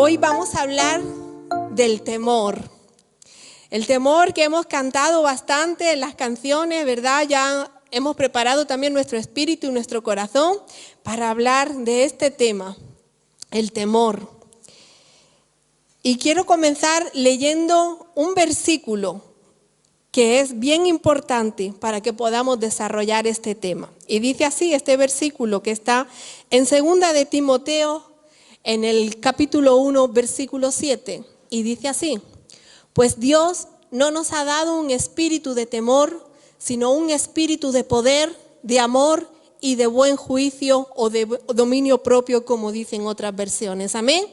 Hoy vamos a hablar del temor. El temor que hemos cantado bastante en las canciones, ¿verdad? Ya hemos preparado también nuestro espíritu y nuestro corazón para hablar de este tema, el temor. Y quiero comenzar leyendo un versículo que es bien importante para que podamos desarrollar este tema. Y dice así este versículo que está en 2 de Timoteo, en el capítulo 1, versículo 7. Y dice así: pues Dios no nos ha dado un espíritu de temor, sino un espíritu de poder, de amor y de buen juicio o de dominio propio, como dicen otras versiones. Amén.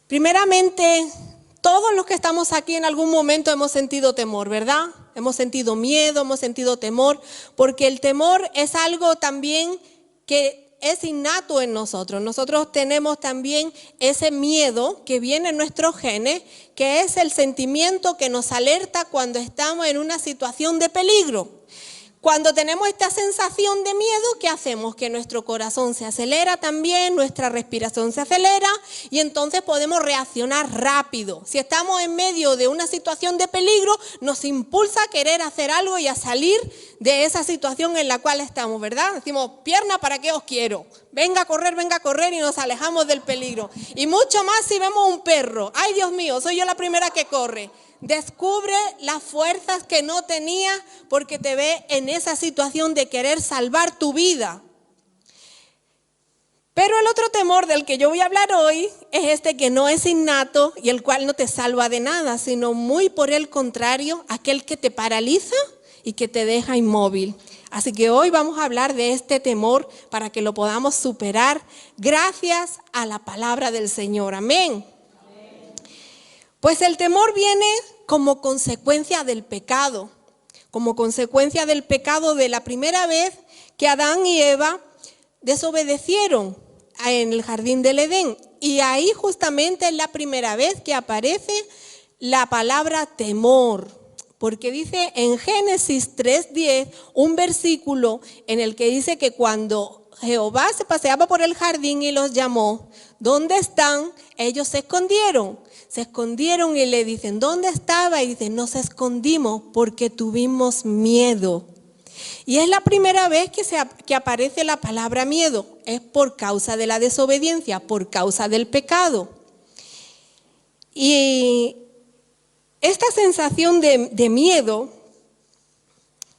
Primeramente, todos los que estamos aquí en algún momento hemos sentido temor, ¿verdad? Hemos sentido miedo, hemos sentido temor, porque el temor es algo también que es innato en nosotros. Nosotros tenemos también ese miedo que viene en nuestros genes, que es el sentimiento que nos alerta cuando estamos en una situación de peligro. Cuando tenemos esta sensación de miedo, ¿qué hacemos? Que nuestro corazón se acelera también, nuestra respiración se acelera y entonces podemos reaccionar rápido. Si estamos en medio de una situación de peligro, nos impulsa a querer hacer algo y a salir de esa situación en la cual estamos, ¿verdad? Decimos, pierna, ¿para qué os quiero? Venga a correr y nos alejamos del peligro. Y mucho más si vemos un perro. ¡Ay, Dios mío, soy yo la primera que corre! Descubre las fuerzas que no tenía porque te ve en esa situación de querer salvar tu vida. Pero el otro temor del que yo voy a hablar hoy es este que no es innato y el cual no te salva de nada, sino muy por el contrario, aquel que te paraliza y que te deja inmóvil. Así que hoy vamos a hablar de este temor para que lo podamos superar gracias a la palabra del Señor. Amén. Pues el temor viene como consecuencia del pecado, de la primera vez que Adán y Eva desobedecieron en el jardín del Edén. Y ahí justamente es la primera vez que aparece la palabra temor, porque dice en Génesis 3:10 un versículo en el que dice que cuando Jehová se paseaba por el jardín y los llamó, ¿dónde están? Ellos se escondieron y le dicen, ¿dónde estaba? Y dicen, nos escondimos porque tuvimos miedo. Y es la primera vez que aparece la palabra miedo. Es por causa de la desobediencia, por causa del pecado. Y esta sensación de miedo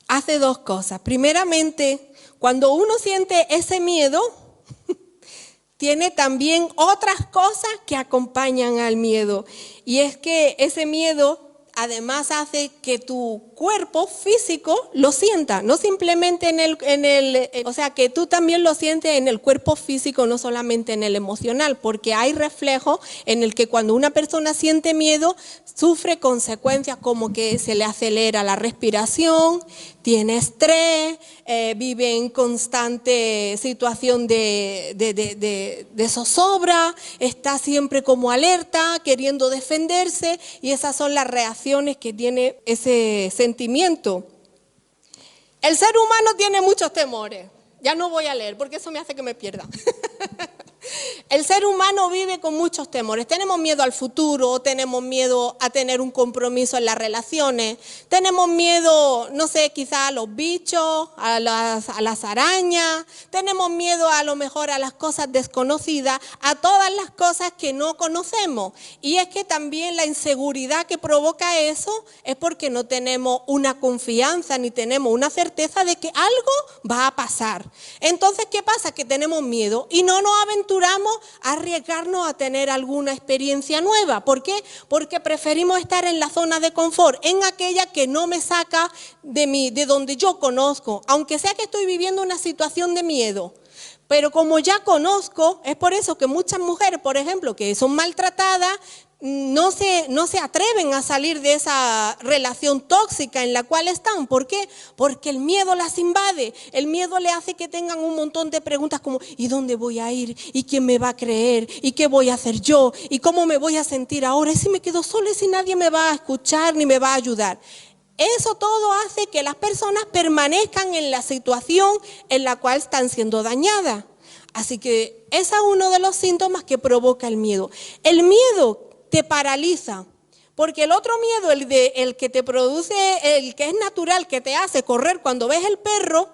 hace dos cosas. Primeramente, cuando uno siente ese miedo, tiene también otras cosas que acompañan al miedo. Y es que ese miedo además hace que tu cuerpo físico lo sienta, no simplemente o sea, que tú también lo sientes en el cuerpo físico, no solamente en el emocional, porque hay reflejos en el que cuando una persona siente miedo, sufre consecuencias como que se le acelera la respiración, tiene estrés, vive en constante situación de zozobra, está siempre como alerta, queriendo defenderse, y esas son las reacciones que tiene ese sentimiento. El ser humano tiene muchos temores. Ya no voy a leer porque eso me hace que me pierda. El ser humano vive con muchos temores. Tenemos miedo al futuro, tenemos miedo a tener un compromiso en las relaciones, tenemos miedo, no sé, quizá a los bichos, a las arañas, tenemos miedo a lo mejor a las cosas desconocidas, a todas las cosas que no conocemos. Y es que también la inseguridad que provoca eso es porque no tenemos una confianza ni tenemos una certeza de que algo va a pasar. Entonces, ¿qué pasa? Que tenemos miedo y no nos aventuramos a arriesgarnos a tener alguna experiencia nueva. ¿Por qué? Porque preferimos estar en la zona de confort, en aquella que no me saca de donde yo conozco, aunque sea que estoy viviendo una situación de miedo. Pero como ya conozco, es por eso que muchas mujeres, por ejemplo, que son maltratadas, no se atreven a salir de esa relación tóxica en la cual están. ¿Por qué? Porque el miedo las invade. El miedo le hace que tengan un montón de preguntas como ¿y dónde voy a ir? ¿Y quién me va a creer? ¿Y qué voy a hacer yo? ¿Y cómo me voy a sentir ahora? ¿Y si me quedo sola? ¿Y si nadie me va a escuchar ni me va a ayudar? Eso todo hace que las personas permanezcan en la situación en la cual están siendo dañadas. Así que ese es uno de los síntomas que provoca el miedo. El miedo te paraliza, porque el otro miedo, el que te produce, el que es natural, que te hace correr cuando ves el perro,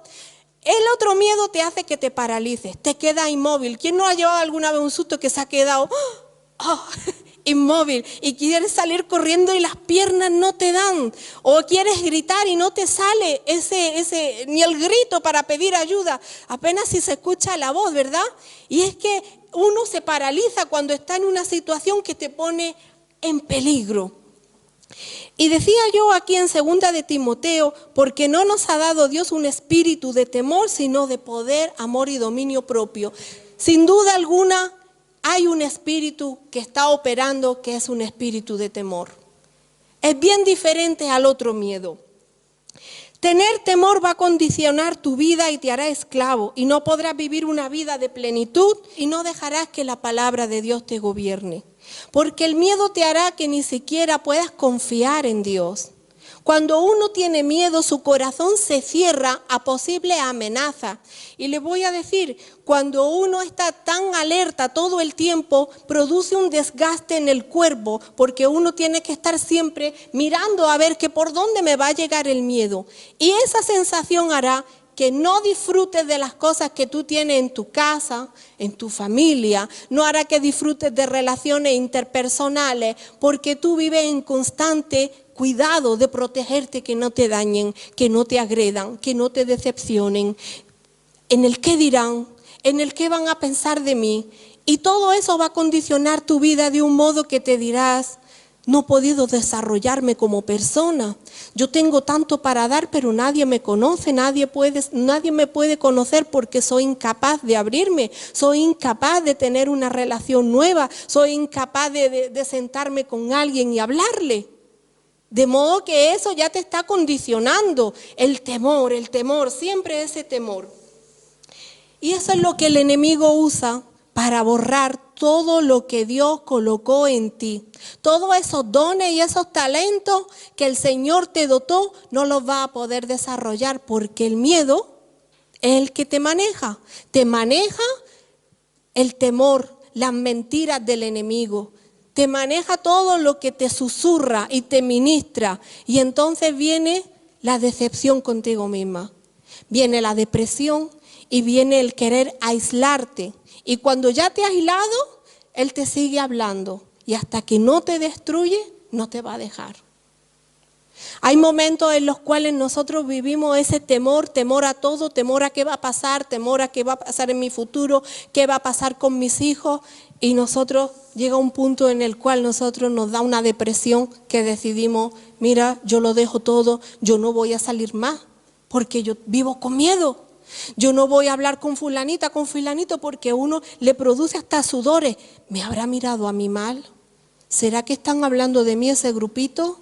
el otro miedo te hace que te paralices, te quedas inmóvil. ¿Quién no ha llevado alguna vez un susto que se ha quedado inmóvil y quieres salir corriendo y las piernas no te dan? O quieres gritar y no te sale ni el grito para pedir ayuda, apenas si se escucha la voz, ¿verdad? Y es que uno se paraliza cuando está en una situación que te pone en peligro. Y decía yo aquí en 2 de Timoteo, porque no nos ha dado Dios un espíritu de temor, sino de poder, amor y dominio propio. Sin duda alguna, hay un espíritu que está operando, que es un espíritu de temor. Es bien diferente al otro miedo. Tener temor va a condicionar tu vida y te hará esclavo, y no podrás vivir una vida de plenitud y no dejarás que la palabra de Dios te gobierne. Porque el miedo te hará que ni siquiera puedas confiar en Dios. Cuando uno tiene miedo, su corazón se cierra a posibles amenazas. Y les voy a decir, cuando uno está tan alerta todo el tiempo, produce un desgaste en el cuerpo, porque uno tiene que estar siempre mirando a ver que por dónde me va a llegar el miedo. Y esa sensación hará que no disfrutes de las cosas que tú tienes en tu casa, en tu familia, no hará que disfrutes de relaciones interpersonales, porque tú vives en constante cuidado de protegerte, que no te dañen, que no te agredan, que no te decepcionen, en el qué dirán, en el qué van a pensar de mí. Y todo eso va a condicionar tu vida de un modo que te dirás: no he podido desarrollarme como persona. Yo tengo tanto para dar, pero nadie me conoce, nadie me puede conocer porque soy incapaz de abrirme, soy incapaz de tener una relación nueva, soy incapaz de sentarme con alguien y hablarle. De modo que eso ya te está condicionando, el temor, siempre ese temor. Y eso es lo que el enemigo usa para borrar todo lo que Dios colocó en ti. Todos esos dones y esos talentos que el Señor te dotó, no los va a poder desarrollar, porque el miedo es el que te maneja. Te maneja el temor, las mentiras del enemigo. Te maneja todo lo que te susurra y te ministra. Y entonces viene la decepción contigo misma. Viene la depresión y viene el querer aislarte. Y cuando ya te has aislado, Él te sigue hablando. Y hasta que no te destruye, no te va a dejar. Hay momentos en los cuales nosotros vivimos ese temor a todo, temor a qué va a pasar, temor a qué va a pasar en mi futuro, qué va a pasar con mis hijos. Y nosotros llega un punto en el cual nosotros nos da una depresión que decidimos: mira, yo lo dejo todo, yo no voy a salir más porque yo vivo con miedo. Yo no voy a hablar con fulanita, con fulanito, porque uno le produce hasta sudores. ¿Me habrá mirado a mí mal? ¿Será que están hablando de mí ese grupito?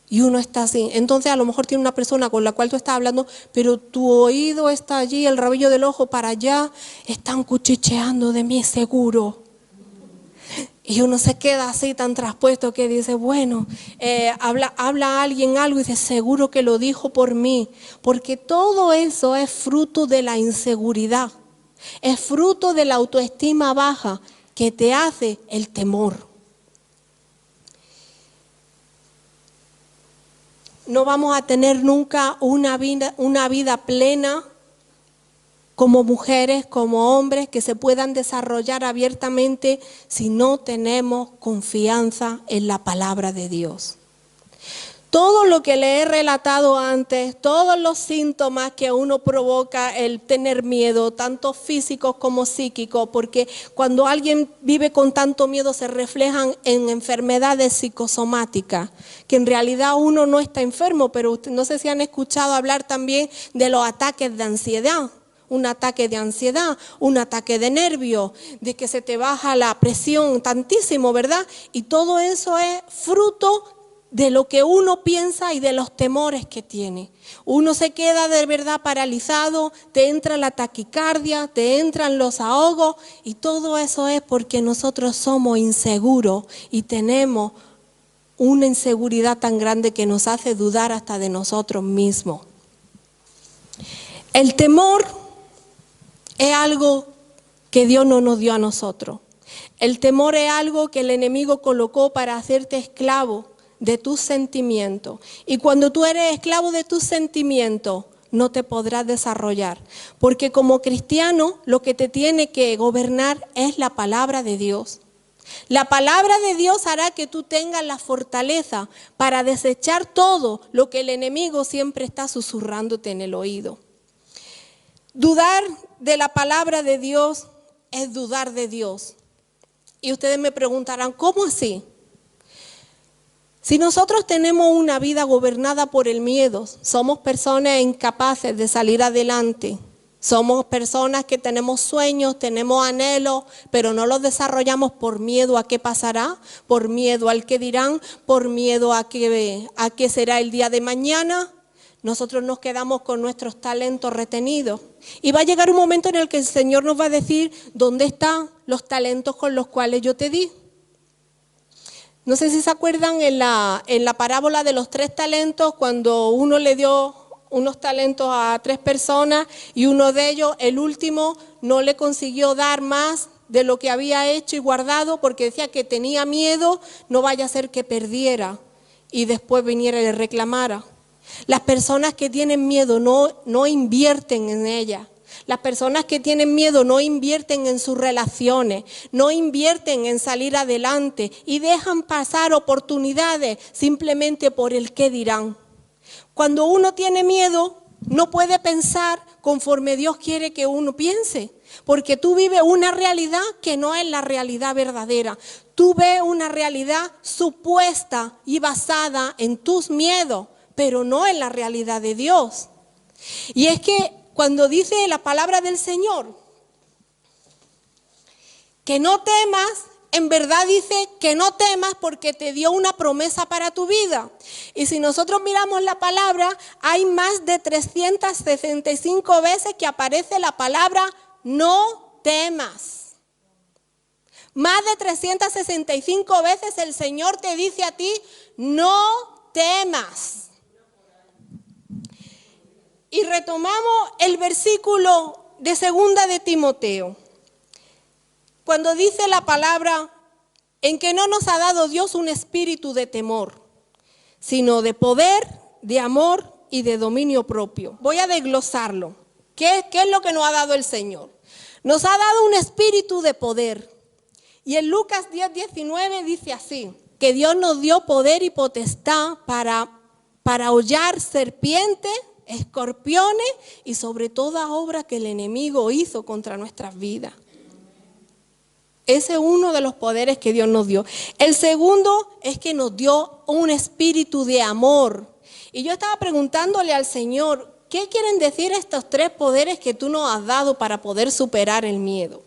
Y uno está así. Entonces a lo mejor tiene una persona con la cual tú estás hablando, pero tu oído está allí, el rabillo del ojo para allá, están cuchicheando de mí seguro. Y uno se queda así tan traspuesto que dice: bueno, habla a alguien algo y dice: seguro que lo dijo por mí. Porque todo eso es fruto de la inseguridad, es fruto de la autoestima baja que te hace el temor. No vamos a tener nunca una vida plena como mujeres, como hombres, que se puedan desarrollar abiertamente si no tenemos confianza en la palabra de Dios. Todo lo que le he relatado antes, todos los síntomas que uno provoca el tener miedo, tanto físicos como psíquicos, porque cuando alguien vive con tanto miedo se reflejan en enfermedades psicosomáticas, que en realidad uno no está enfermo, pero no sé si han escuchado hablar también de los ataques de ansiedad. Un ataque de ansiedad, un ataque de nervios, de que se te baja la presión tantísimo, ¿verdad? Y todo eso es fruto de lo que uno piensa y de los temores que tiene. Uno se queda de verdad paralizado, te entra la taquicardia, te entran los ahogos, y todo eso es porque nosotros somos inseguros y tenemos una inseguridad tan grande que nos hace dudar hasta de nosotros mismos. El temor es algo que Dios no nos dio a nosotros. El temor es algo que el enemigo colocó para hacerte esclavo de tus sentimientos. Y cuando tú eres esclavo de tus sentimientos, no te podrás desarrollar. Porque como cristiano, lo que te tiene que gobernar es la palabra de Dios. La palabra de Dios hará que tú tengas la fortaleza para desechar todo lo que el enemigo siempre está susurrándote en el oído. Dudar de la palabra de Dios es dudar de Dios. Y ustedes me preguntarán, ¿cómo así? Si nosotros tenemos una vida gobernada por el miedo, somos personas incapaces de salir adelante. Somos personas que tenemos sueños, tenemos anhelos, pero no los desarrollamos por miedo a qué pasará, por miedo al que dirán, por miedo a qué será el día de mañana. Nosotros nos quedamos con nuestros talentos retenidos. Y va a llegar un momento en el que el Señor nos va a decir, ¿dónde están los talentos con los cuales yo te di? No sé si se acuerdan en la parábola de los 3 talentos, cuando uno le dio unos talentos a 3 personas y uno de ellos, el último, no le consiguió dar más de lo que había hecho y guardado porque decía que tenía miedo, no vaya a ser que perdiera y después viniera y le reclamara. Las personas que tienen miedo no invierten en ella. Las personas que tienen miedo no invierten en sus relaciones, no invierten en salir adelante y dejan pasar oportunidades simplemente por el qué dirán. Cuando uno tiene miedo, no puede pensar conforme Dios quiere que uno piense, porque tú vives una realidad que no es la realidad verdadera. Tú ves una realidad supuesta y basada en tus miedos, pero no en la realidad de Dios. Y es que cuando dice la palabra del Señor, que no temas, en verdad dice que no temas porque te dio una promesa para tu vida. Y si nosotros miramos la palabra, hay más de 365 veces que aparece la palabra no temas. Más de 365 veces el Señor te dice a ti, no temas. Y retomamos el versículo de 2 de Timoteo. Cuando dice la palabra, en que no nos ha dado Dios un espíritu de temor, sino de poder, de amor y de dominio propio. Voy a desglosarlo. ¿Qué es lo que nos ha dado el Señor? Nos ha dado un espíritu de poder. Y en Lucas 10:19 dice así, que Dios nos dio poder y potestad para hollar serpientes, escorpiones y sobre toda obra que el enemigo hizo contra nuestras vidas. Ese es uno de los poderes que Dios nos dio. El segundo es que nos dio un espíritu de amor. Y yo estaba preguntándole al Señor, ¿qué quieren decir estos 3 poderes que tú nos has dado para poder superar el miedo?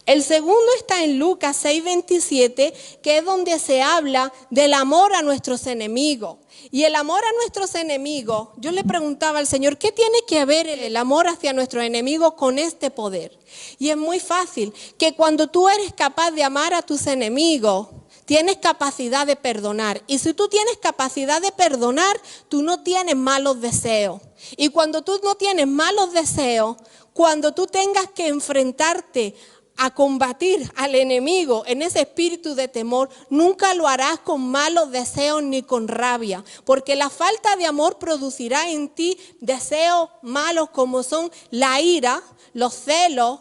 El segundo está en Lucas 6:27, que es donde se habla del amor a nuestros enemigos. Y el amor a nuestros enemigos, yo le preguntaba al Señor, ¿qué tiene que ver el amor hacia nuestros enemigos con este poder? Y es muy fácil, que cuando tú eres capaz de amar a tus enemigos, tienes capacidad de perdonar. Y si tú tienes capacidad de perdonar, tú no tienes malos deseos. Y cuando tú no tienes malos deseos, cuando tú tengas que enfrentarte a combatir al enemigo en ese espíritu de temor, nunca lo harás con malos deseos ni con rabia, porque la falta de amor producirá en ti deseos malos como son la ira, los celos,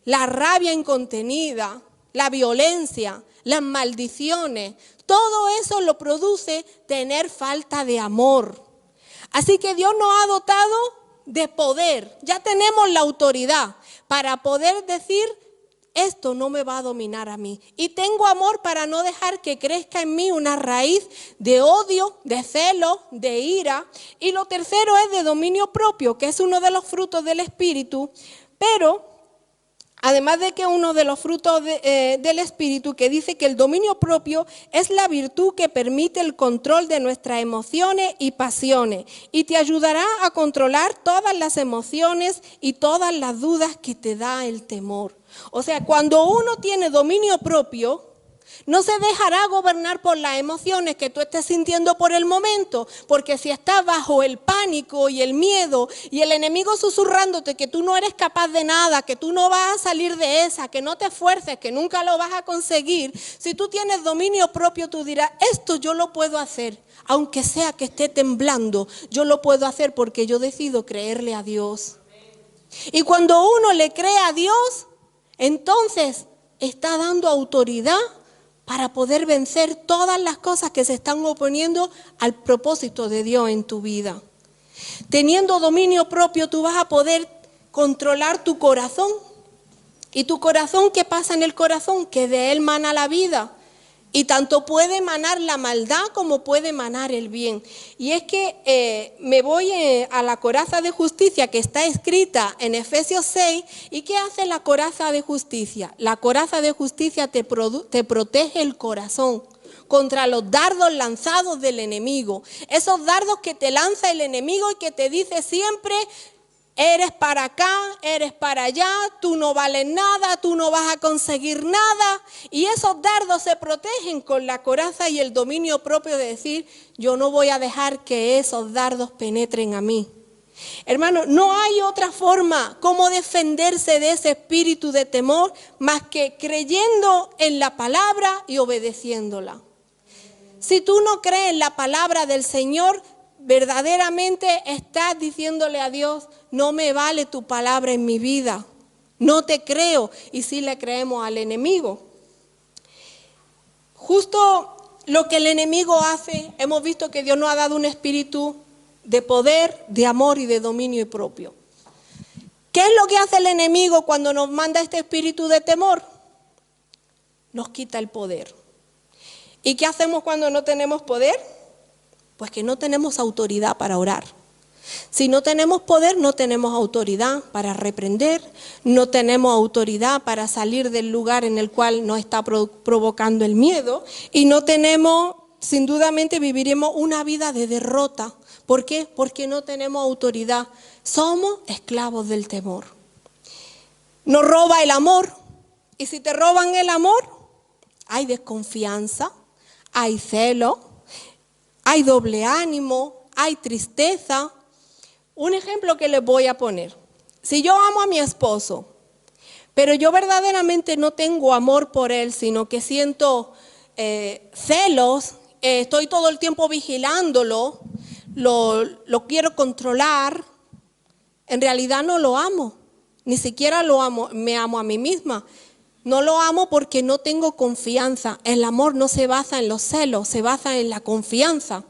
la rabia incontenida, la violencia, las maldiciones. Todo eso lo produce tener falta de amor. Así que Dios nos ha dotado de poder, ya tenemos la autoridad para poder decir, esto no me va a dominar a mí. Y tengo amor para no dejar que crezca en mí una raíz de odio, de celo, de ira. Y lo tercero es de dominio propio, que es uno de los frutos del Espíritu, pero además de que uno de los frutos del Espíritu, que dice que el dominio propio es la virtud que permite el control de nuestras emociones y pasiones y te ayudará a controlar todas las emociones y todas las dudas que te da el temor. O sea, cuando uno tiene dominio propio, No se dejará gobernar por las emociones que tú estés sintiendo por el momento, porque si estás bajo el pánico y el miedo y el enemigo susurrándote que tú no eres capaz de nada, que tú no vas a salir de esa, que no te esfuerces, que nunca lo vas a conseguir, si tú tienes dominio propio, tú dirás, esto yo lo puedo hacer, aunque sea que esté temblando, yo lo puedo hacer porque yo decido creerle a Dios. Y cuando uno le cree a Dios, entonces está dando autoridad para poder vencer todas las cosas que se están oponiendo al propósito de Dios en tu vida. Teniendo dominio propio, tú vas a poder controlar tu corazón. ¿Y tu corazón qué pasa en el corazón? Que de él mana la vida. Y tanto puede emanar la maldad como puede emanar el bien. Y es que me voy a la coraza de justicia que está escrita en Efesios 6. ¿Y qué hace la coraza de justicia? La coraza de justicia te protege el corazón contra los dardos lanzados del enemigo. Esos dardos que te lanza el enemigo y que te dice siempre: eres para acá, eres para allá, tú no vales nada, tú no vas a conseguir nada. Y esos dardos se protegen con la coraza y el dominio propio de decir, yo no voy a dejar que esos dardos penetren a mí. Hermano, no hay otra forma como defenderse de ese espíritu de temor más que creyendo en la palabra y obedeciéndola. Si tú no crees en la palabra del Señor, verdaderamente estás diciéndole a Dios, no me vale tu palabra en mi vida, no te creo. Y sí le creemos al enemigo. Justo lo que el enemigo hace, hemos visto que Dios nos ha dado un espíritu de poder, de amor y de dominio propio. ¿Qué es lo que hace el enemigo cuando nos manda este espíritu de temor? Nos quita el poder. ¿Y qué hacemos cuando no tenemos poder? Pues que no tenemos autoridad para orar. Si no tenemos poder, no tenemos autoridad para reprender, no tenemos autoridad para salir del lugar en el cual nos está provocando el miedo y no tenemos, sin dudamente viviremos una vida de derrota. ¿Por qué? Porque no tenemos autoridad. Somos esclavos del temor. Nos roba el amor y si te roban el amor, hay desconfianza, hay celo, hay doble ánimo, hay tristeza. Un ejemplo que les voy a poner. Si yo amo a mi esposo, pero yo verdaderamente no tengo amor por él, sino que siento celos, estoy todo el tiempo vigilándolo, lo quiero controlar, en realidad no lo amo. Ni siquiera lo amo, me amo a mí misma. No lo amo porque no tengo confianza. El amor no se basa en los celos, se basa en la confianza.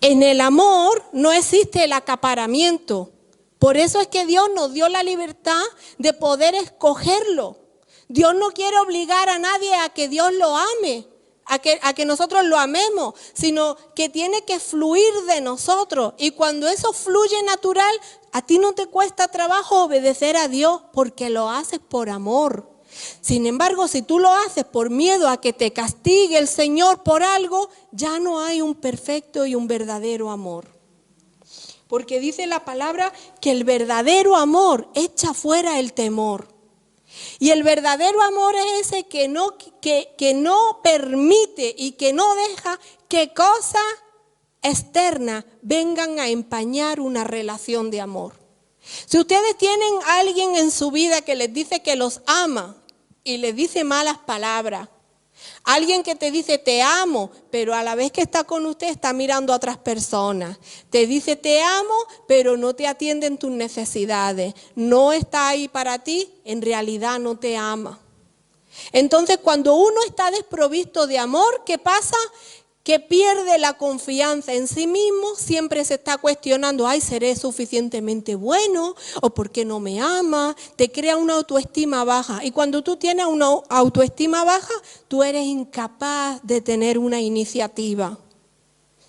En el amor no existe el acaparamiento. Por eso es que Dios nos dio la libertad de poder escogerlo. Dios no quiere obligar a nadie a que Dios lo ame, a que nosotros lo amemos, sino que tiene que fluir de nosotros. Y cuando eso fluye natural, a ti no te cuesta trabajo obedecer a Dios porque lo haces por amor. Sin embargo, si tú lo haces por miedo a que te castigue el Señor por algo, ya no hay un perfecto y un verdadero amor. Porque dice la palabra que el verdadero amor echa fuera el temor. Y el verdadero amor es ese que no permite y que no deja que cosas externas vengan a empañar una relación de amor. Si ustedes tienen a alguien en su vida que les dice que los ama y les dice malas palabras, alguien que te dice te amo, pero a la vez que está con usted está mirando a otras personas, te dice te amo, pero no te atiende en tus necesidades, no está ahí para ti, en realidad no te ama. Entonces cuando uno está desprovisto de amor, ¿qué pasa? Que pierde la confianza en sí mismo, siempre se está cuestionando, ay, ¿seré suficientemente bueno? ¿O por qué no me ama? Te crea una autoestima baja. Y cuando tú tienes una autoestima baja, tú eres incapaz de tener una iniciativa.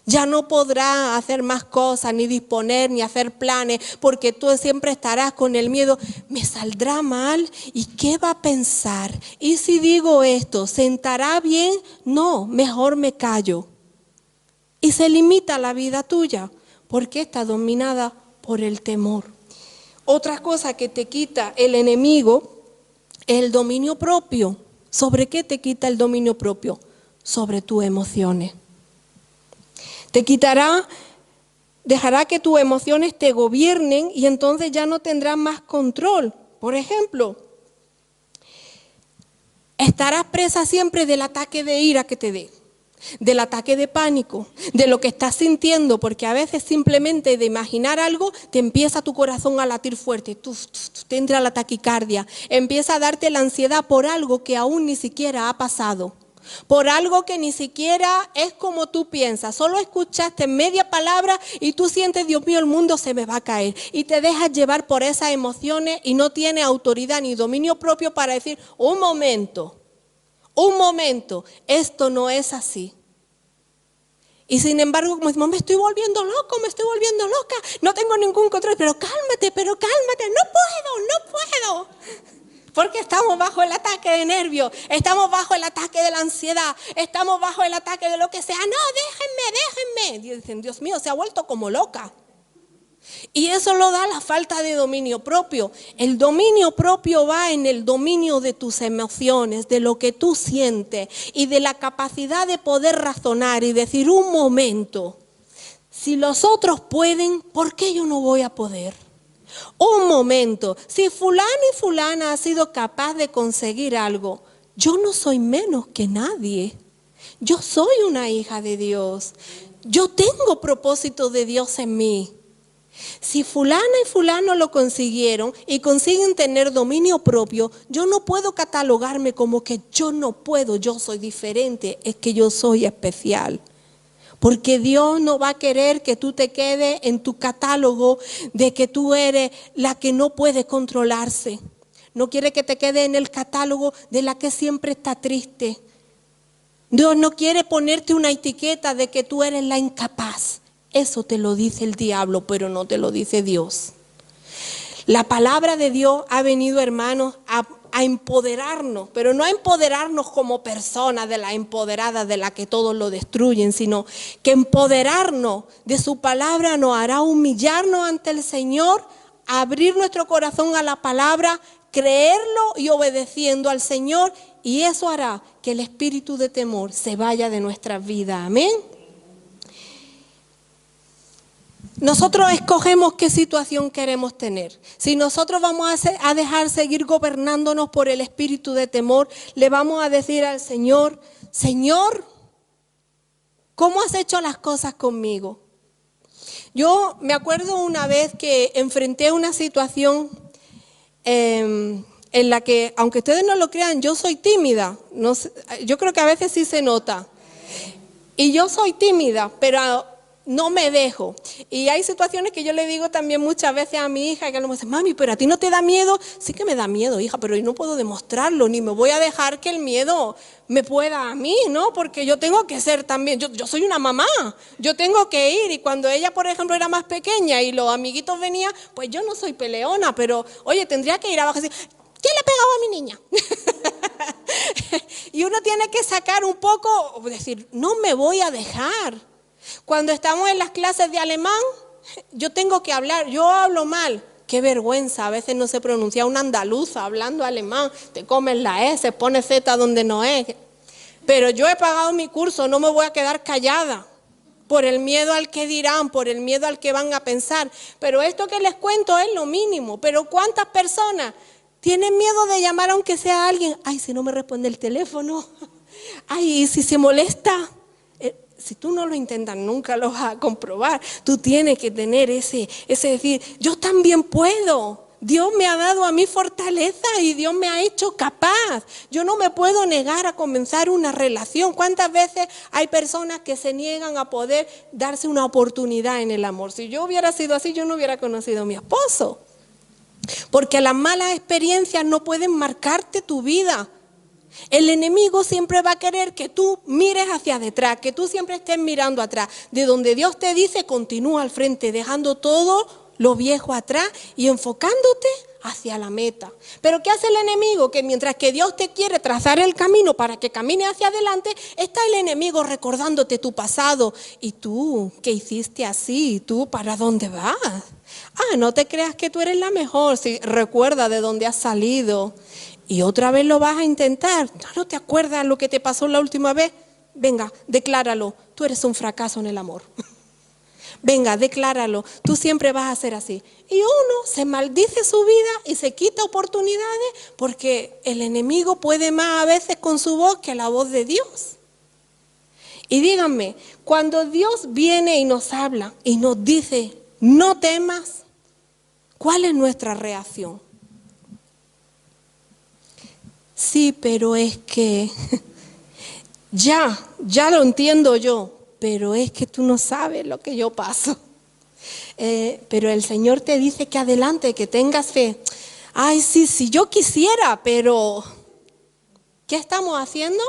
Ya no podrás hacer más cosas, ni disponer, ni hacer planes, porque tú siempre estarás con el miedo, ¿me saldrá mal? ¿Y qué va a pensar? ¿Y si digo esto, sentará bien? No, mejor me callo. Y se limita la vida tuya, porque está dominada por el temor. Otra cosa que te quita el enemigo es el dominio propio. ¿Sobre qué te quita el dominio propio? Sobre tus emociones. Te quitará, dejará que tus emociones te gobiernen y entonces ya no tendrás más control. Por ejemplo, estarás presa siempre del ataque de ira que te dé, del ataque de pánico, de lo que estás sintiendo, porque a veces simplemente de imaginar algo te empieza tu corazón a latir fuerte, te entra la taquicardia, empieza a darte la ansiedad por algo que aún ni siquiera ha pasado, por algo que ni siquiera es como tú piensas, solo escuchaste media palabra y tú sientes, Dios mío, el mundo se me va a caer, y te dejas llevar por esas emociones y no tienes autoridad ni dominio propio para decir, un momento, esto no es así. Y sin embargo, como decimos, me estoy volviendo loco, me estoy volviendo loca, no tengo ningún control, pero cálmate, no puedo. Porque estamos bajo el ataque de nervios, estamos bajo el ataque de la ansiedad, estamos bajo el ataque de lo que sea. No, déjenme. Dicen, Dios mío, se ha vuelto como loca. Y eso lo da la falta de dominio propio. El dominio propio va en el dominio de tus emociones, de lo que tú sientes y de la capacidad de poder razonar y decir, un momento, si los otros pueden, ¿por qué yo no voy a poder? Un momento, si fulano y fulana ha sido capaz de conseguir algo, yo no soy menos que nadie. Yo soy una hija de Dios. Yo tengo propósito de Dios en mí. Si fulana y fulano lo consiguieron y consiguen tener dominio propio, yo no puedo catalogarme como que yo no puedo, yo soy diferente, es que yo soy especial. Porque Dios no va a querer que tú te quedes en tu catálogo de que tú eres la que no puede controlarse. No quiere que te quedes en el catálogo de la que siempre está triste. Dios no quiere ponerte una etiqueta de que tú eres la incapaz. Eso te lo dice el diablo, pero no te lo dice Dios. La palabra de Dios ha venido, hermanos, a empoderarnos, pero no a empoderarnos como personas de la empoderada de la que todos lo destruyen, sino que empoderarnos de su palabra nos hará humillarnos ante el Señor, abrir nuestro corazón a la palabra, creerlo y obedeciendo al Señor, y eso hará que el espíritu de temor se vaya de nuestras vidas. Amén. Nosotros escogemos qué situación queremos tener. Si nosotros vamos a dejar seguir gobernándonos por el espíritu de temor, le vamos a decir al Señor, Señor, ¿cómo has hecho las cosas conmigo? Yo me acuerdo una vez que enfrenté una situación en la que, aunque ustedes no lo crean, yo soy tímida. No sé, yo creo que a veces sí se nota. Y yo soy tímida, pero no me dejo. Y hay situaciones que yo le digo también muchas veces a mi hija, que me dice, mami, pero ¿a ti no te da miedo? Sí que me da miedo, hija, pero yo no puedo demostrarlo, ni me voy a dejar que el miedo me pueda a mí, ¿no? Porque yo tengo que ser también, yo soy una mamá, yo tengo que ir. Y cuando ella, por ejemplo, era más pequeña y los amiguitos venían, pues yo no soy peleona, pero, oye, tendría que ir abajo y decir, ¿quién le ha pegado a mi niña? Y uno tiene que sacar un poco, decir, no me voy a dejar. Cuando estamos en las clases de alemán, yo tengo que hablar, yo hablo mal. Qué vergüenza, a veces no se pronuncia una andaluza hablando alemán, te comes la S, pones Z donde no es. Pero yo he pagado mi curso, no me voy a quedar callada por el miedo al que dirán, por el miedo al que van a pensar. Pero esto que les cuento es lo mínimo. Pero ¿cuántas personas tienen miedo de llamar aunque sea a alguien? Ay, si no me responde el teléfono. Ay, si se molesta. Si tú no lo intentas, nunca lo vas a comprobar. Tú tienes que tener ese decir, yo también puedo. Dios me ha dado a mí fortaleza y Dios me ha hecho capaz. Yo no me puedo negar a comenzar una relación. ¿Cuántas veces hay personas que se niegan a poder darse una oportunidad en el amor? Si yo hubiera sido así, yo no hubiera conocido a mi esposo. Porque las malas experiencias no pueden marcarte tu vida. El enemigo siempre va a querer que tú mires hacia detrás, que tú siempre estés mirando atrás. De donde Dios te dice, continúa al frente, dejando todo lo viejo atrás y enfocándote hacia la meta. Pero ¿qué hace el enemigo? Que mientras que Dios te quiere trazar el camino para que camine hacia adelante, está el enemigo recordándote tu pasado. ¿Y tú qué hiciste así? ¿Tú para dónde vas? Ah, no te creas que tú eres la mejor. Si recuerda de dónde has salido. Y otra vez lo vas a intentar. ¿No te acuerdas lo que te pasó la última vez? Venga, decláralo. Tú eres un fracaso en el amor. Venga, decláralo. Tú siempre vas a ser así. Y uno se maldice su vida y se quita oportunidades porque el enemigo puede más a veces con su voz que la voz de Dios. Y díganme, cuando Dios viene y nos habla y nos dice, no temas, ¿cuál es nuestra reacción? Sí, pero es que ya lo entiendo yo, pero es que tú no sabes lo que yo paso. Pero el Señor te dice que adelante, que tengas fe. Ay, sí, si yo quisiera, pero ¿qué estamos haciendo?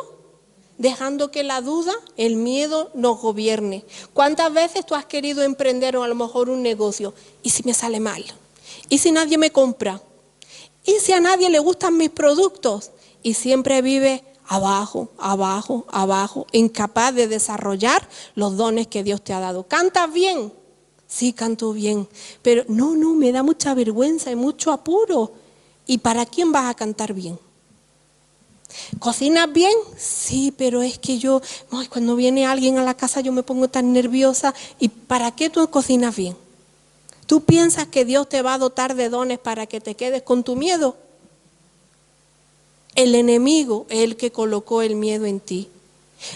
Dejando que la duda, el miedo nos gobierne. ¿Cuántas veces tú has querido emprender o a lo mejor un negocio? ¿Y si me sale mal? ¿Y si nadie me compra? ¿Y si a nadie le gustan mis productos? Y siempre vive abajo, abajo, abajo, incapaz de desarrollar los dones que Dios te ha dado. ¿Cantas bien? Sí, canto bien, pero no, me da mucha vergüenza y mucho apuro. ¿Y para quién vas a cantar bien? ¿Cocinas bien? Sí, pero es que yo, cuando viene alguien a la casa yo me pongo tan nerviosa. ¿Y para qué tú cocinas bien? ¿Tú piensas que Dios te va a dotar de dones para que te quedes con tu miedo? El enemigo es el que colocó el miedo en ti.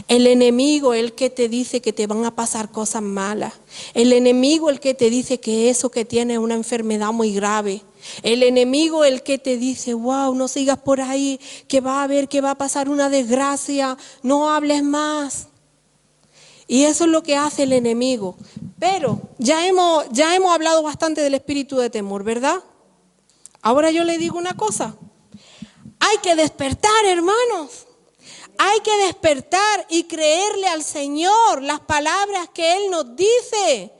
El enemigo es el que te dice que te van a pasar cosas malas. El enemigo es el que te dice que eso que tienes es una enfermedad muy grave. El enemigo es el que te dice, wow, no sigas por ahí, que va a haber, que va a pasar una desgracia, no hables más. Y eso es lo que hace el enemigo. Pero ya hemos hablado bastante del espíritu de temor, ¿verdad? Ahora yo le digo una cosa. Hay que despertar, hermanos. Hay que despertar y creerle al Señor las palabras que Él nos dice.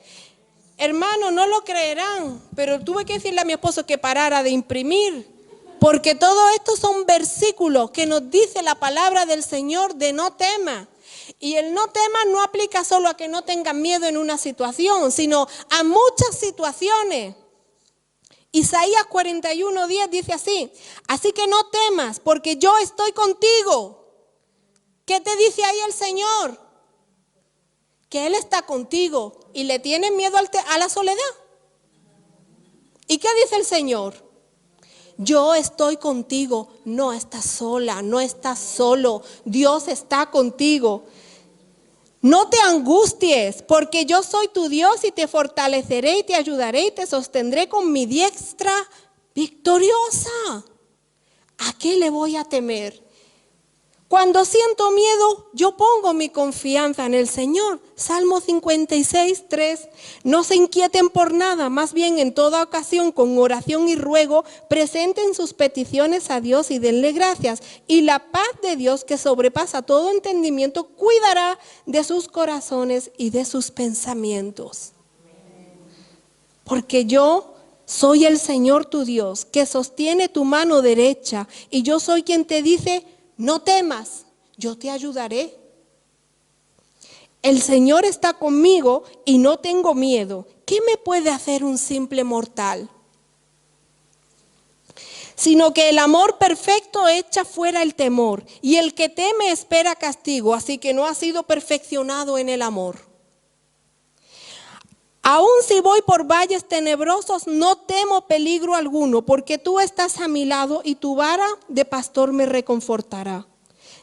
Hermanos, no lo creerán, pero tuve que decirle a mi esposo que parara de imprimir, porque todo esto son versículos que nos dice la palabra del Señor de no temas. Y el no temas no aplica solo a que no tengan miedo en una situación, sino a muchas situaciones. Isaías 41:10 dice así, así que no temas, porque yo estoy contigo. ¿Qué te dice ahí el Señor? Que Él está contigo y le tienes miedo a la soledad. ¿Y qué dice el Señor? Yo estoy contigo, no estás sola, no estás solo, Dios está contigo. No te angusties, porque yo soy tu Dios y te fortaleceré y te ayudaré y te sostendré con mi diestra victoriosa. ¿A qué le voy a temer? Cuando siento miedo, yo pongo mi confianza en el Señor. Salmo 56:3. No se inquieten por nada, más bien en toda ocasión, con oración y ruego, presenten sus peticiones a Dios y denle gracias. Y la paz de Dios, que sobrepasa todo entendimiento, cuidará de sus corazones y de sus pensamientos. Porque yo soy el Señor tu Dios, que sostiene tu mano derecha, y yo soy quien te dice, no temas, yo te ayudaré. El Señor está conmigo y no tengo miedo. ¿Qué me puede hacer un simple mortal? Sino que el amor perfecto echa fuera el temor, y el que teme espera castigo, así que no ha sido perfeccionado en el amor. Aun si voy por valles tenebrosos, no temo peligro alguno, porque tú estás a mi lado y tu vara de pastor me reconfortará.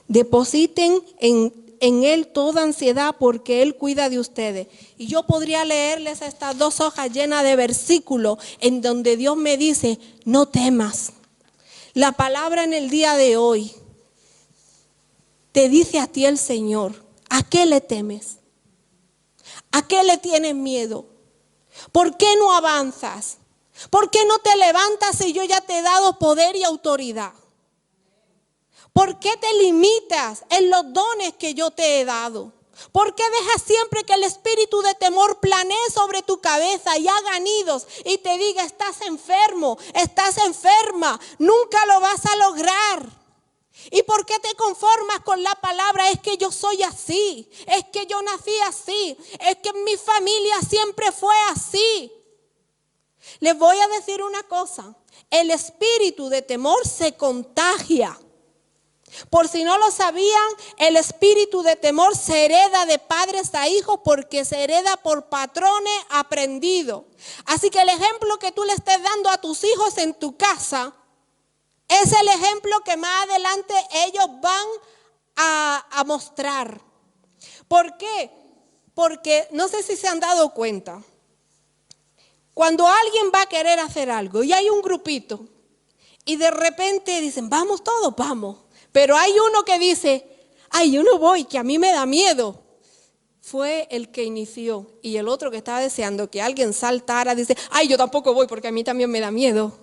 Depositen en Él toda ansiedad, porque Él cuida de ustedes. Y yo podría leerles estas 2 hojas llenas de versículos en donde Dios me dice, no temas. La palabra en el día de hoy te dice a ti el Señor, ¿a qué le temes? ¿A qué le tienes miedo? ¿Por qué no avanzas? ¿Por qué no te levantas si yo ya te he dado poder y autoridad? ¿Por qué te limitas en los dones que yo te he dado? ¿Por qué dejas siempre que el espíritu de temor planee sobre tu cabeza y haga nidos y te diga estás enfermo, estás enferma, nunca lo vas a lograr? ¿Y por qué te conformas con la palabra? Es que yo soy así, es que yo nací así, es que mi familia siempre fue así. Les voy a decir una cosa, el espíritu de temor se contagia. Por si no lo sabían, el espíritu de temor se hereda de padres a hijos porque se hereda por patrones aprendidos. Así que el ejemplo que tú le estés dando a tus hijos en tu casa es el ejemplo que más adelante ellos van a mostrar. ¿Por qué? Porque no sé si se han dado cuenta. Cuando alguien va a querer hacer algo y hay un grupito y de repente dicen, vamos todos, vamos. Pero hay uno que dice, ay, yo no voy, que a mí me da miedo. Fue el que inició. Y el otro que estaba deseando que alguien saltara, dice, ay, yo tampoco voy porque a mí también me da miedo.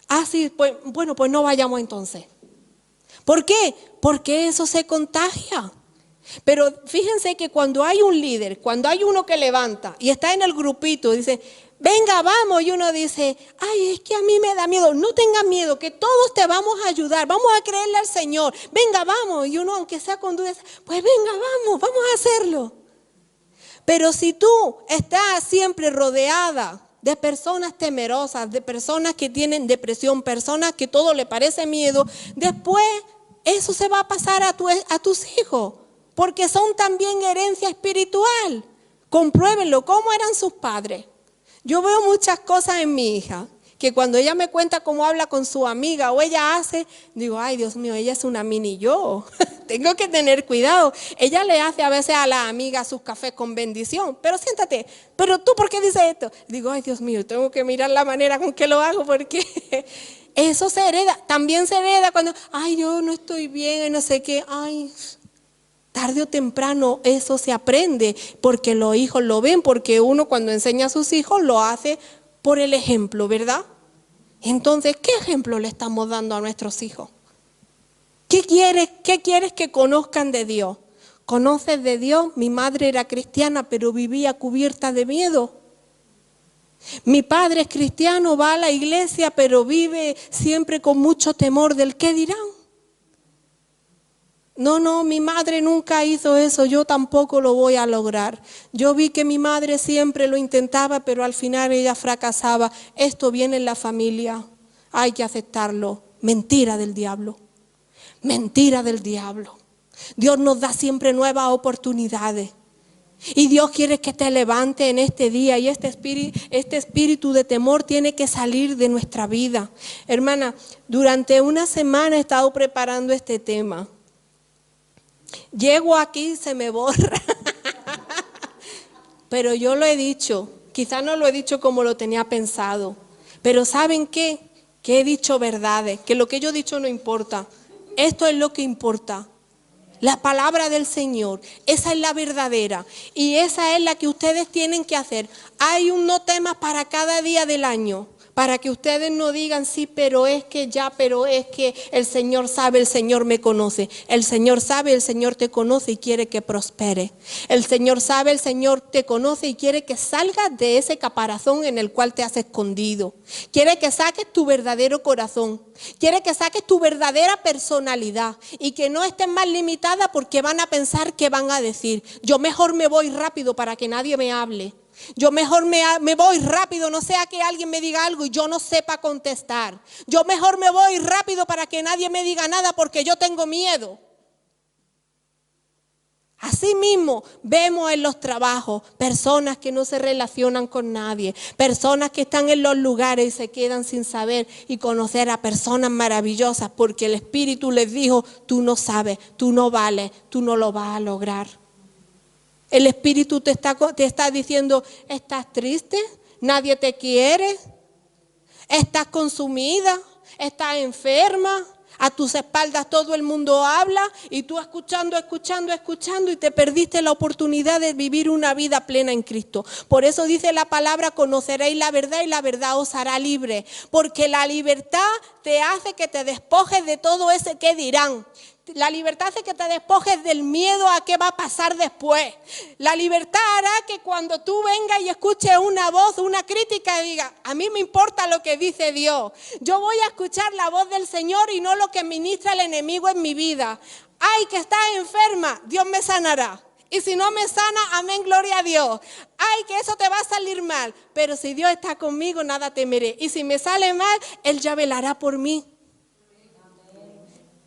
Ah, sí, pues bueno, pues no vayamos entonces. ¿Por qué? Porque eso se contagia. Pero fíjense que cuando hay un líder, cuando hay uno que levanta y está en el grupito, dice, venga, vamos, y uno dice, ay, es que a mí me da miedo. No tengas miedo, que todos te vamos a ayudar, vamos a creerle al Señor. Venga, vamos, y uno aunque sea con dudas, pues venga, vamos a hacerlo. Pero si tú estás siempre rodeada de personas temerosas, de personas que tienen depresión, personas que todo le parece miedo, después eso se va a pasar a tus hijos, porque son también herencia espiritual. Compruébenlo, ¿cómo eran sus padres? Yo veo muchas cosas en mi hija, que cuando ella me cuenta cómo habla con su amiga o ella hace, digo, ay Dios mío, ella es una mini yo, tengo que tener cuidado. Ella le hace a veces a la amiga sus cafés con bendición, pero siéntate, pero tú ¿por qué dices esto? Digo, ay Dios mío, tengo que mirar la manera con que lo hago porque eso se hereda. También se hereda cuando, ay yo no estoy bien, no sé qué, ay... Tarde o temprano eso se aprende porque los hijos lo ven, porque uno cuando enseña a sus hijos lo hace por el ejemplo, ¿verdad? Entonces, ¿qué ejemplo le estamos dando a nuestros hijos? ¿Qué quieres que conozcan de Dios? ¿Conoces de Dios? Mi madre era cristiana, pero vivía cubierta de miedo. Mi padre es cristiano, va a la iglesia, pero vive siempre con mucho temor del qué dirán. No, mi madre nunca hizo eso, yo tampoco lo voy a lograr. Yo vi que mi madre siempre lo intentaba, pero al final ella fracasaba. Esto viene en la familia, hay que aceptarlo. Mentira del diablo, mentira del diablo. Dios nos da siempre nuevas oportunidades. Y Dios quiere que te levantes en este día y este espíritu de temor tiene que salir de nuestra vida. Hermana, durante una semana he estado preparando este tema. Llego aquí y se me borra. Pero yo lo he dicho, quizás no lo he dicho como lo tenía pensado. Pero ¿saben qué? Que he dicho verdades, que lo que yo he dicho no importa. Esto es lo que importa. La palabra del Señor, esa es la verdadera. Y esa es la que ustedes tienen que hacer. Hay un no temas para cada día del año. Para que ustedes no digan, sí, pero es que el Señor sabe, el Señor me conoce. El Señor sabe, el Señor te conoce y quiere que prospere. El Señor sabe, el Señor te conoce y quiere que salgas de ese caparazón en el cual te has escondido. Quiere que saques tu verdadero corazón. Quiere que saques tu verdadera personalidad y que no estés más limitada porque van a pensar que van a decir. Yo mejor me voy rápido para que nadie me hable. Yo mejor me voy rápido, no sea que alguien me diga algo y yo no sepa contestar. Yo mejor me voy rápido para que nadie me diga nada porque yo tengo miedo. Así mismo vemos en los trabajos personas que no se relacionan con nadie, personas que están en los lugares y se quedan sin saber y conocer a personas maravillosas porque el Espíritu les dijo, tú no sabes, tú no vales, tú no lo vas a lograr. El Espíritu te está diciendo, ¿estás triste? ¿Nadie te quiere? ¿Estás consumida? ¿Estás enferma? A tus espaldas todo el mundo habla y tú escuchando y te perdiste la oportunidad de vivir una vida plena en Cristo. Por eso dice la palabra, conoceréis la verdad y la verdad os hará libre. Porque la libertad te hace que te despojes de todo ese que dirán. La libertad hace que te despojes del miedo a qué va a pasar después. La libertad hará que cuando tú vengas y escuches una voz, una crítica, digas, a mí me importa lo que dice Dios. Yo voy a escuchar la voz del Señor y no lo que ministra el enemigo en mi vida. Ay, que estás enferma, Dios me sanará. Y si no me sana, amén, gloria a Dios. Ay, que eso te va a salir mal. Pero si Dios está conmigo, nada temeré. Y si me sale mal, Él ya velará por mí.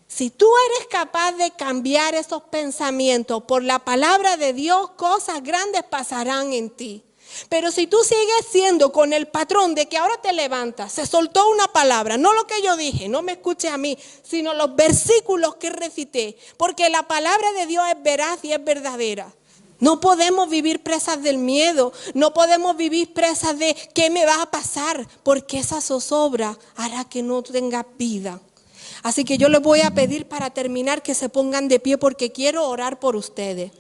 Si tú eres capaz de cambiar esos pensamientos por la palabra de Dios, cosas grandes pasarán en ti. Pero si tú sigues siendo con el patrón de que ahora te levantas, se soltó una palabra, no lo que yo dije, no me escuche a mí, sino los versículos que recité, porque la palabra de Dios es veraz y es verdadera. No podemos vivir presas del miedo, no podemos vivir presas de qué me va a pasar, porque esa zozobra hará que no tengas vida. Así que yo les voy a pedir para terminar que se pongan de pie porque quiero orar por ustedes.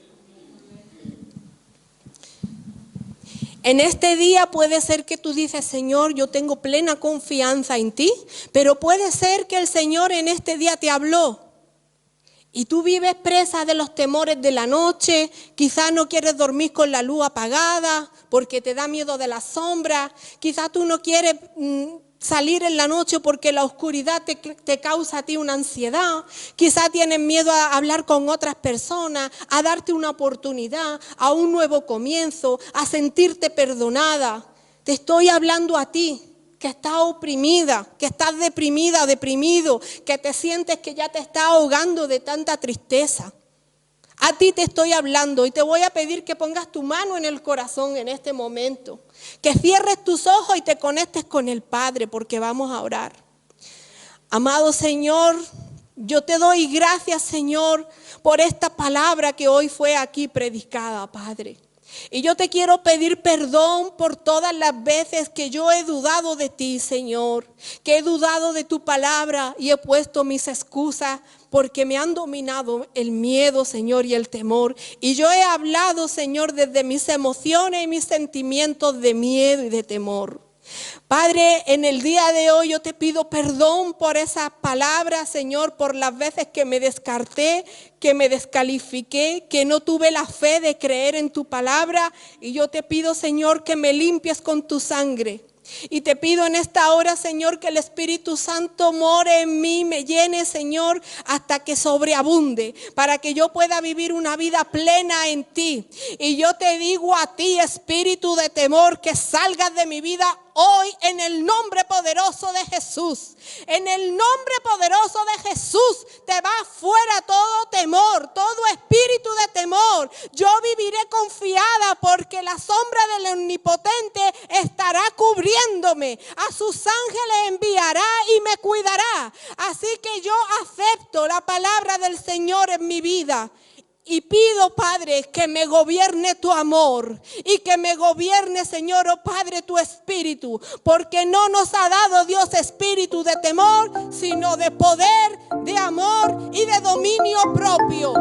En este día puede ser que tú dices, Señor, yo tengo plena confianza en ti, pero puede ser que el Señor en este día te habló y tú vives presa de los temores de la noche, quizás no quieres dormir con la luz apagada porque te da miedo de la sombra, quizás tú no quieres salir en la noche porque la oscuridad te causa a ti una ansiedad. Quizás tienes miedo a hablar con otras personas, a darte una oportunidad, a un nuevo comienzo, a sentirte perdonada. Te estoy hablando a ti, que estás oprimida, que estás deprimida, deprimido, que te sientes que ya te estás ahogando de tanta tristeza. A ti te estoy hablando y te voy a pedir que pongas tu mano en el corazón en este momento. Que cierres tus ojos y te conectes con el Padre porque vamos a orar. Amado Señor, yo te doy gracias, Señor, por esta palabra que hoy fue aquí predicada, Padre. Y yo te quiero pedir perdón por todas las veces que yo he dudado de ti, Señor. Que he dudado de tu palabra y he puesto mis excusas porque me han dominado el miedo, Señor, y el temor. Y yo he hablado, Señor, desde mis emociones y mis sentimientos de miedo y de temor. Padre, en el día de hoy yo te pido perdón por esas palabras, Señor, por las veces que me descarté, que me descalifiqué, que no tuve la fe de creer en tu palabra. Y yo te pido, Señor, que me limpies con tu sangre. Y te pido en esta hora, Señor, que el Espíritu Santo more en mí, me llene, Señor, hasta que sobreabunde, para que yo pueda vivir una vida plena en ti. Y yo te digo a ti, espíritu de temor, que salgas de mi vida hoy en el nombre poderoso de Jesús. En el nombre poderoso de Jesús te va fuera todo temor, todo espíritu de temor. Yo viviré confiada porque la sombra del Omnipotente estará cubriéndome. A sus ángeles enviará y me cuidará. Así que yo acepto la palabra del Señor en mi vida. Y pido, Padre, que me gobierne tu amor y que me gobierne, Señor, oh Padre, tu espíritu. Porque no nos ha dado Dios espíritu de temor, sino de poder, de amor y de dominio propio.